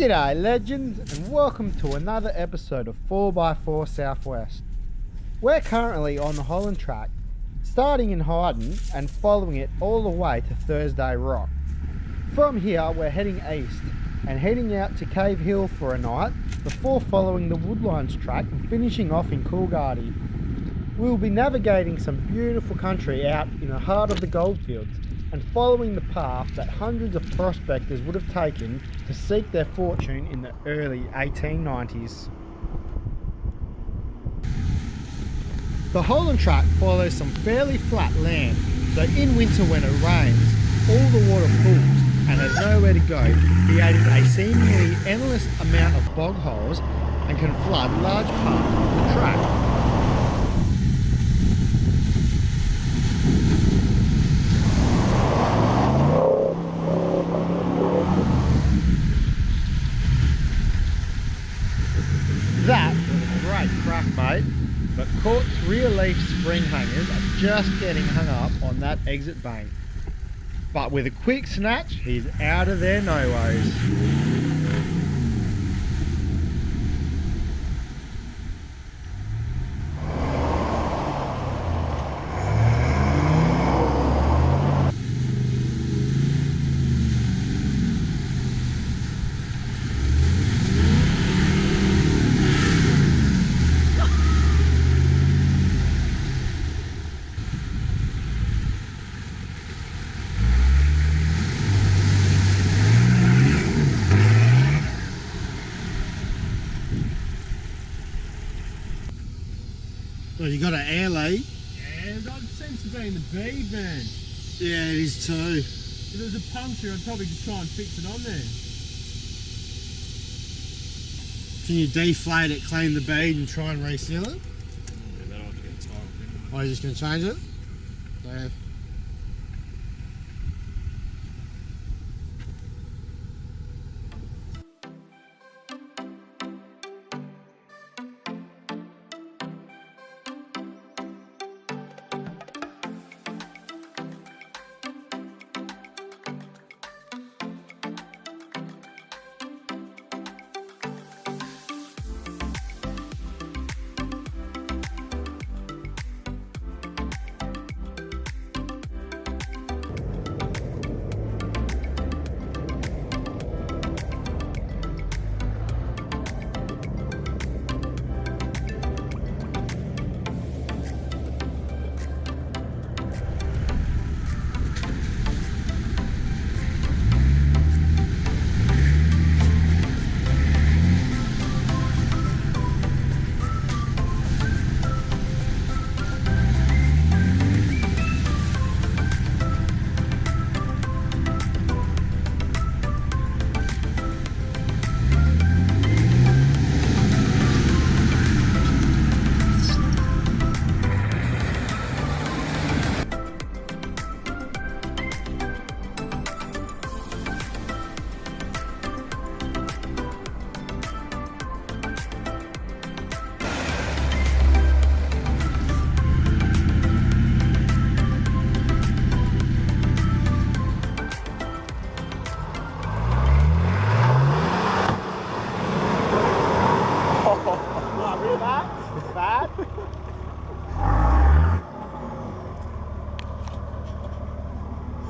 G'day legends, and welcome to another episode of 4x4 Southwest. We're currently on the Holland Track, starting in Hyden and following it all the way to Thursday Rock. From here we're heading east and heading out to Cave Hill for a night before following the Woodlines track and finishing off in Coolgardie. We'll be navigating some beautiful country out in the heart of the Goldfields and following the path that hundreds of prospectors would have taken to seek their fortune in the early 1890s. The Holland Track follows some fairly flat land, so in winter when it rains, all the water pools and has nowhere to go, creating a seemingly endless amount of bog holes and can flood large parts of the track. That was a great crack, mate, but Court's rear leaf spring hangers are just getting hung up on that exit bank. But with a quick snatch, he's out of there no worries. Well, you got an air leak. Yeah, that seems to be in the B van. Yeah, it is too. If there was a puncture, I'd probably just try and fix it on there. Can you deflate it, clean the bead and try and reseal it? Yeah, that'll have to get a tile thing. Or are you just going to change it? Yeah.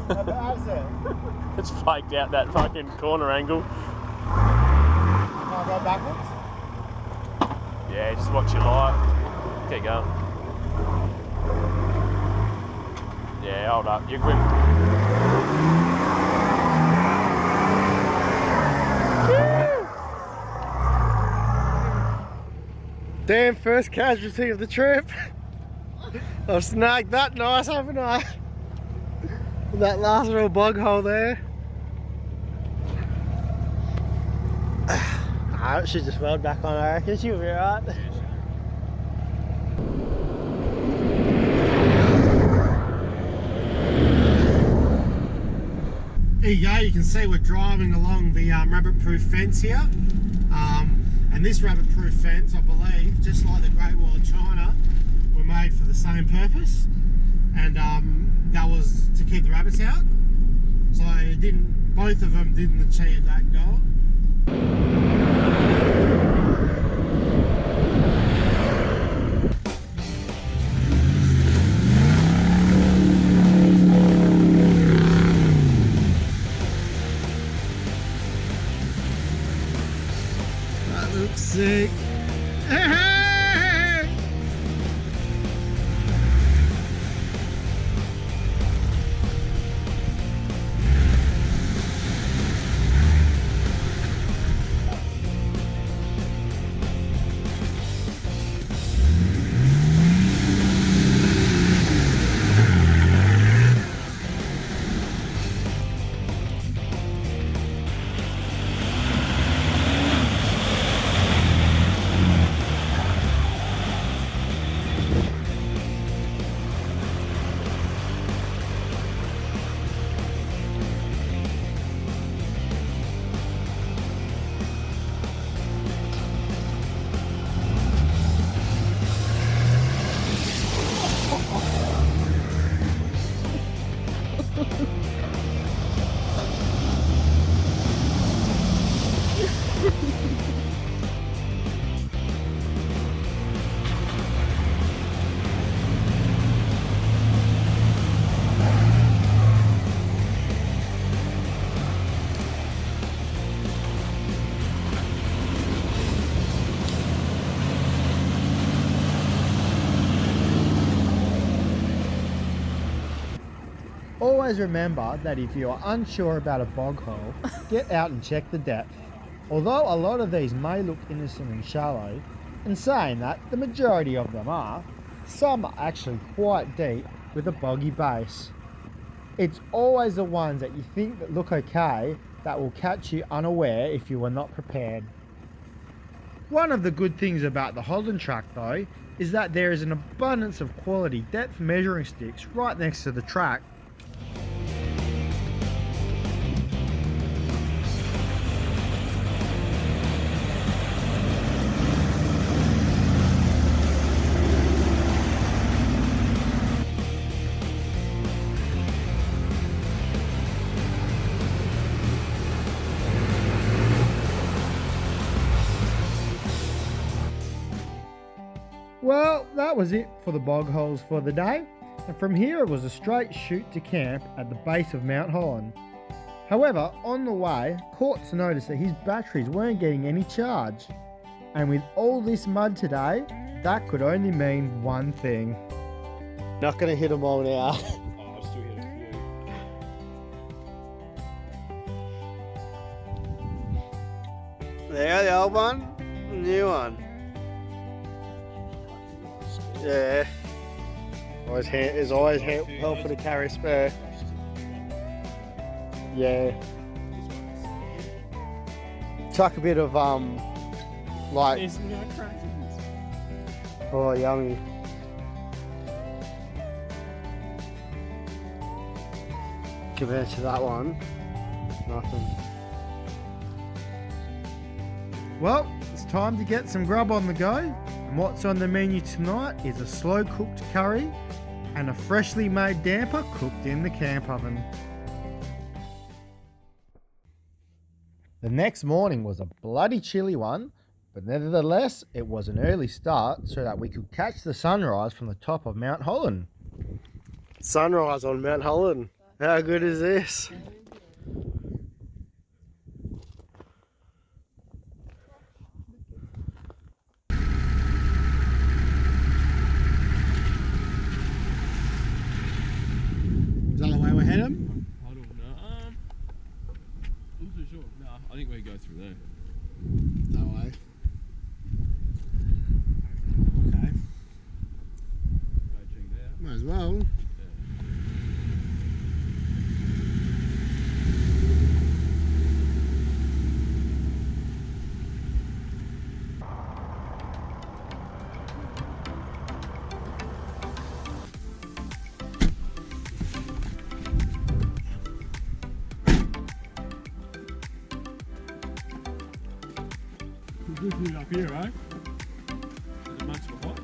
How bad is it? It's flaked out that fucking corner angle. Can I go backwards? Yeah, just watch your light. Keep going. Yeah, hold up. You're good. Damn, first casualty of the trip. I've snagged that nice, haven't I? That last little bog hole there. It should just weld back on, I reckon. She'll be alright. There you go, you can see we're driving along the rabbit-proof fence here. And this rabbit-proof fence, I believe, just like the Great Wall of China, were made for the same purpose. And that was to keep the rabbits out. So it didn't, both of them didn't achieve that goal. That looks sick. Always remember that if you are unsure about a bog hole, get out and check the depth. Although a lot of these may look innocent and shallow, and saying that the majority of them are, some are actually quite deep with a boggy base. It's always the ones that you think that look okay that will catch you unaware if you were not prepared. One of the good things about the Holland Track though is that there is an abundance of quality depth measuring sticks right next to the track. Well, that was it for the bog holes for the day, and from here it was a straight shoot to camp at the base of Mount Holland. However, on the way, Courts noticed that his batteries weren't getting any charge, and with all this mud today, that could only mean one thing. Not going to hit them all now. Oh, I'll still hit a few. There, the old one, new one. Yeah. It's always helpful to carry a spare. Yeah. Chuck a bit of like. There's no cracks in this. Oh, yummy. Compared to that one, nothing. Well, it's time to get some grub on the go. And what's on the menu tonight is a slow cooked curry and a freshly made damper cooked in the camp oven. The next morning was a bloody chilly one, but nevertheless it was an early start so that we could catch the sunrise from the top of Mount Holland. Sunrise on Mount Holland. How good is this? Is that the way we're heading? I don't know. I'm not sure. No, I think we go through there. That way. Okay. Go check it out. Might as well. We'll just it up here, right? Is it much of a hot?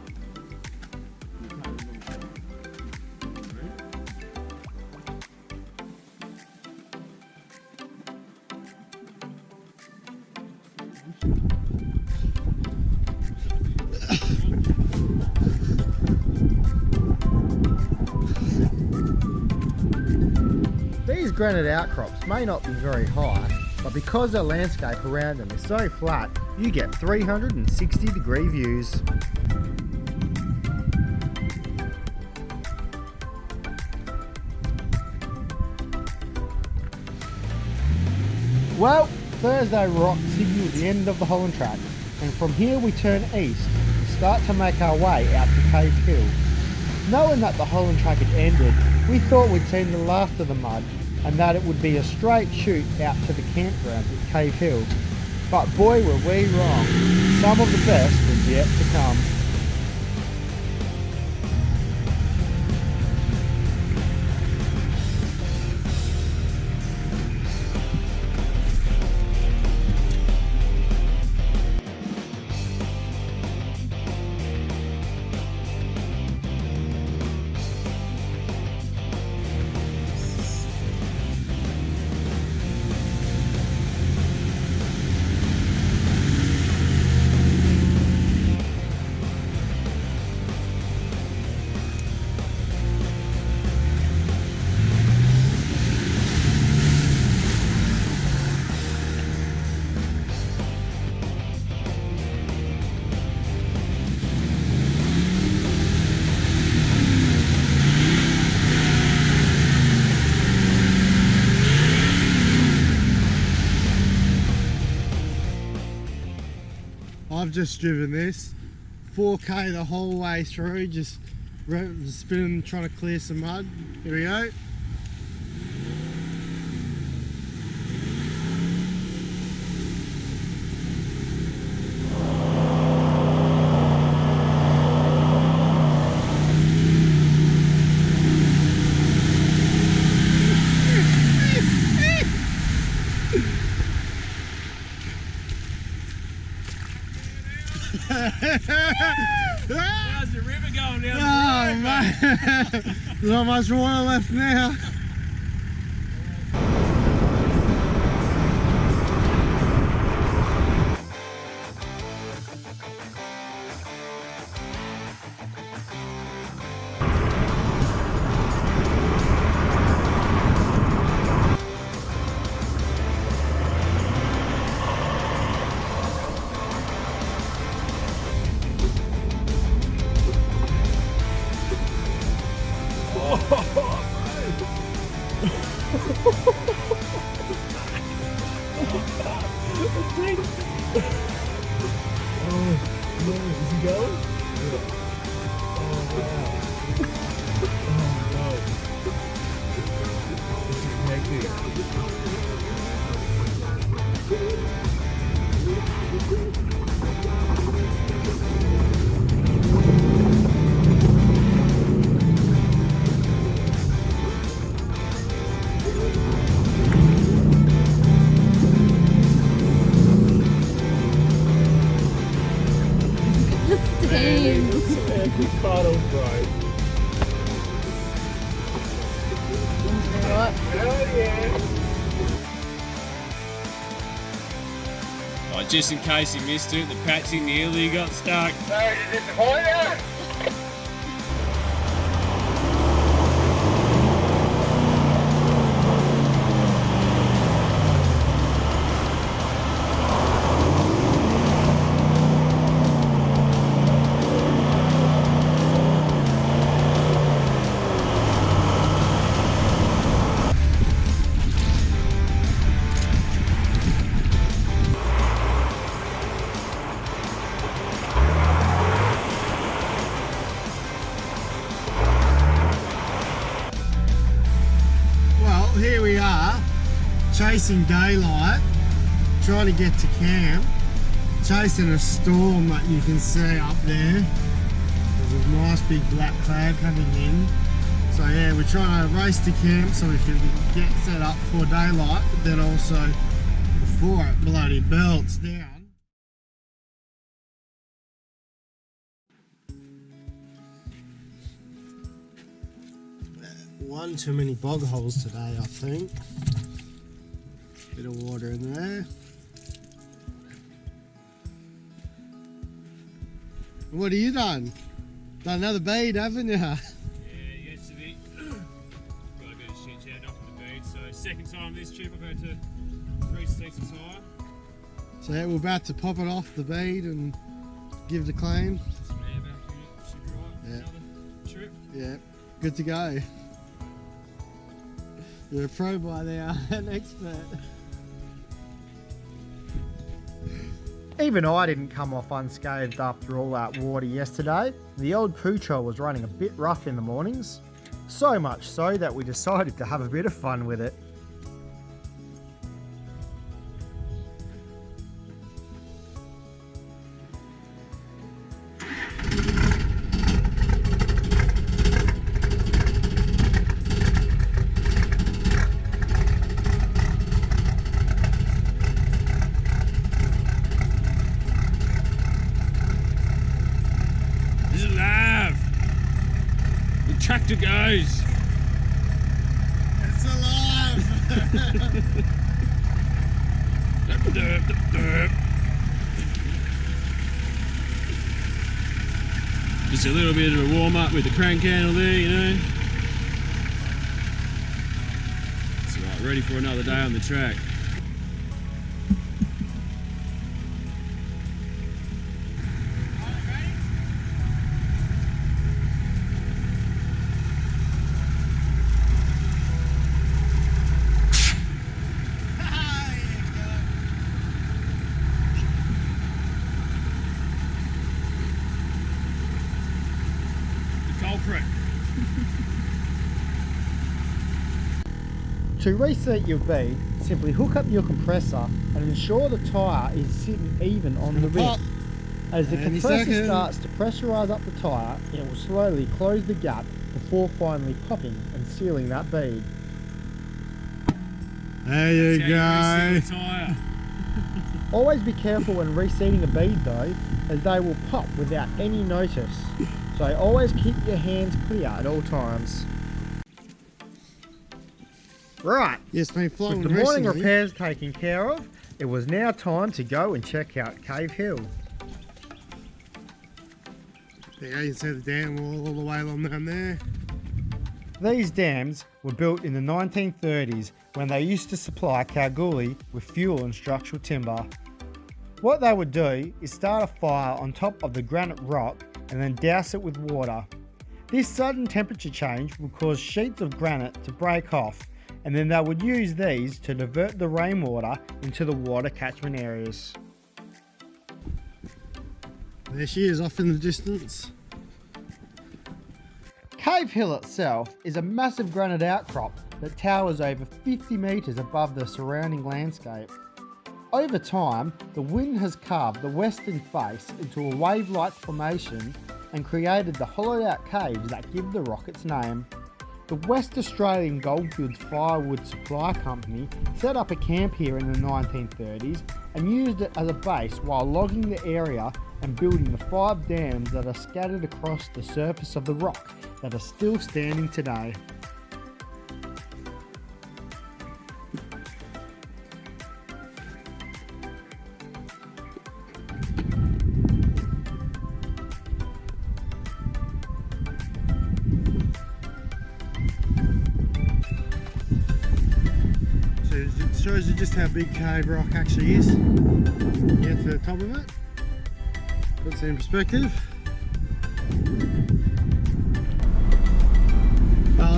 granite outcrops may not be very high, but because the landscape around them is so flat, you get 360-degree views. Well, Thursday Rock signals the end of the Holland Track, and from here we turn east and start to make our way out to Cave Hill. Knowing that the Holland Track had ended, we thought we'd seen the last of the mud and that it would be a straight shoot out to the campgrounds at Cave Hill. But boy were we wrong, some of the best was yet to come. I've just driven this 4K the whole way through, just spinning, trying to clear some mud. Here we go. How's the river going down Oh, mate. There's not much water left now. Right, just in case you missed it, the Patsy nearly got stuck. Sorry to disappoint you. Here we are, chasing daylight, trying to get to camp, chasing a storm that you can see up there. There's a nice big black cloud coming in. So yeah, we're trying to race to camp so we can get set up for daylight, but then also before it bloody belts down. One too many bog holes today, I think. Bit of water in there. What have you done? Done another bead, haven't you? Yeah, yesterday got a bit of shit out off the bead, so second time this trip I've had to reseat the tyre. So yeah, we're about to pop it off the bead and give the claim. Some air back in it, should be right for Yeah. another trip. Yeah, good to go. You're a pro by now, an expert. Even I didn't come off unscathed after all that water yesterday. The old Pucho was running a bit rough in the mornings. So much so that we decided to have a bit of fun with it. It's alive! The tractor goes! It's alive! Just a little bit of a warm up with the crank handle there, you know. It's alright, ready for another day on the track. Culprit. To reset your bead, simply hook up your compressor and ensure the tyre is sitting even on the rim. As the Any compressor second. starts to pressurise up the tyre, it will slowly close the gap before finally popping and sealing that bead. There you That's how you go. reseal the tyre. Always be careful when reseating a bead though, as they will pop without any notice. So always keep your hands clear at all times. Right, Yes, been flowing with the morning recently. repairs taken care of, it was now time to go and check out Cave Hill. There you go, you can see the dam wall all the way along down there. These dams were built in the 1930s when they used to supply Kalgoorlie with fuel and structural timber. What they would do is start a fire on top of the granite rock and then douse it with water. This sudden temperature change would cause sheets of granite to break off, and then they would use these to divert the rainwater into the water catchment areas. There she is off in the distance. Cave Hill itself is a massive granite outcrop that towers over 50 metres above the surrounding landscape. Over time, the wind has carved the western face into a wave-like formation and created the hollowed out caves that give the rock its name. The West Australian Goldfields Firewood Supply Company set up a camp here in the 1930s and used it as a base while logging the area and building the 5 dams that are scattered across the surface of the rock that are still standing today. So it shows you just how big Cave Rock actually is. Get to the top of it. Puts it in perspective.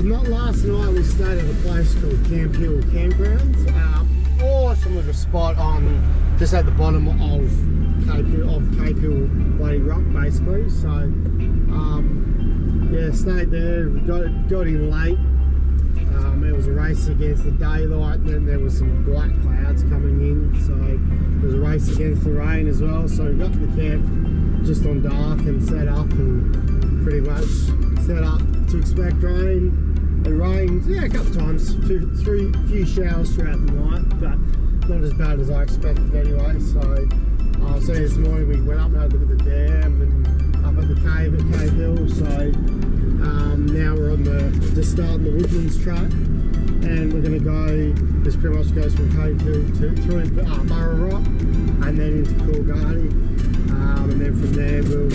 Not last night, we stayed at a place called Camp Hill Campgrounds. Awesome little spot on just at the bottom of Cape Hill Bloody Rock, basically. So yeah, stayed there. Got in late. It was a race against the daylight, and then there was some black clouds coming in, so there was a race against the rain as well. So we got to the camp just on dark and set up, and pretty much set up to expect rain. It rained, yeah, a couple of times, few showers throughout the night, but not as bad as I expected anyway. So this morning we went up and had a look at the dam and up at the cave at Cave Hill. So now we're on just starting the Woodlands track, and we're going to go, this pretty much goes from Cave Hill through Burra Rock and then into Coolgardie, and then from there we'll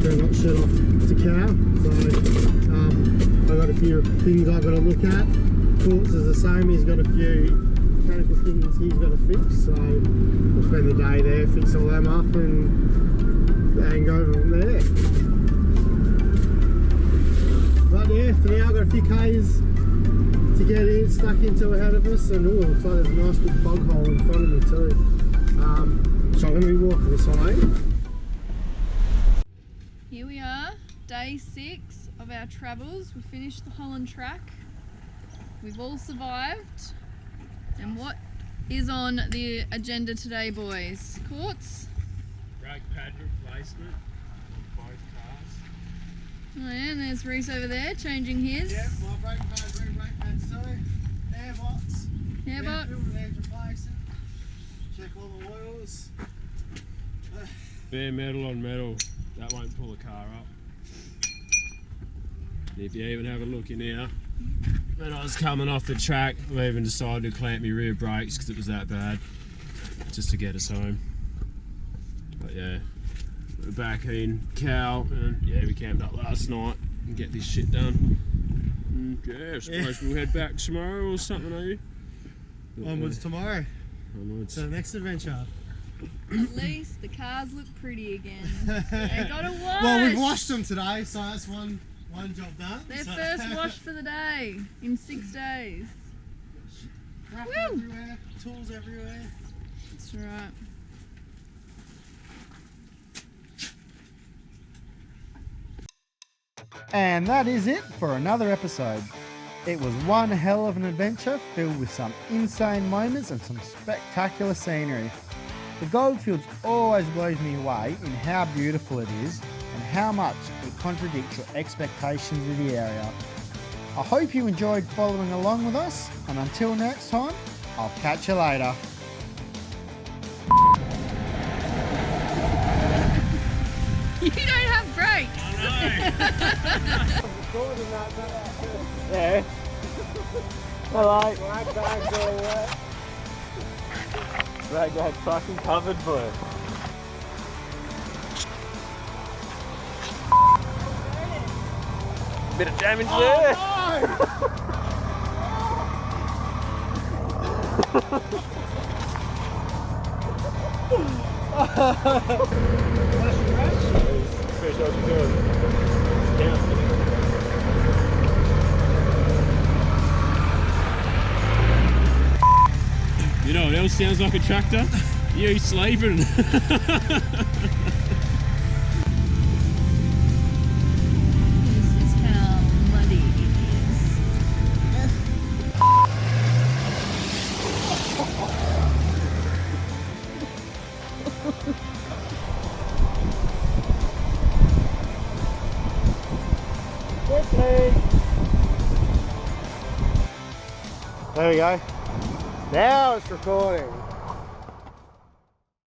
pretty much shut off to Cow. So I've got a few things I've got to look at Courts is the same. He's got a few mechanical things he's got to fix, so we'll spend the day there, fix all them up, and go from there. But yeah, for now I've got a few K's to get in, stuck into ahead of us, and oh, looks like there's a nice big bog hole in front of me too. So I'm going to be walking this way. Here we are, day 6 of our travels. We finished the Holland Track. We've all survived. And what is on the agenda today, boys? Courts? Brake pad replacement on both cars. Oh yeah, and there's Reese over there changing his. Yeah, my brake pads, brake pads too. Airbox. Airbox. Airbox replacing. Check all the oils. Bare metal on metal. That won't pull the car up. If you even have a look in here, when I was coming off the track, I even decided to clamp my rear brakes because it was that bad, just to get us home. But yeah, we're back in Cal, and yeah, we camped up last night and get this shit done. And yeah, I suppose we'll head back tomorrow or something, are you? Onwards tomorrow. Onwards. To the next adventure. At least the cars look pretty again. They got a wash. Well, we've washed them today, so that's one job done. Their so. first wash for the day in 6 days. Crap Woo! everywhere, tools everywhere. That's right. And that is it for another episode. It was one hell of an adventure filled with some insane moments and some spectacular scenery. The Goldfields always blows me away in how beautiful it is and how much it contradicts your expectations of the area. I hope you enjoyed following along with us, and until next time, I'll catch you later. You don't have brakes. Yeah. Alright. Rag bag fucking covered, boy. Bit of damage there. Fish, what you doing? You know what else sounds like a tractor? You sleeping. This is how muddy it is. There we go. Now it's recording.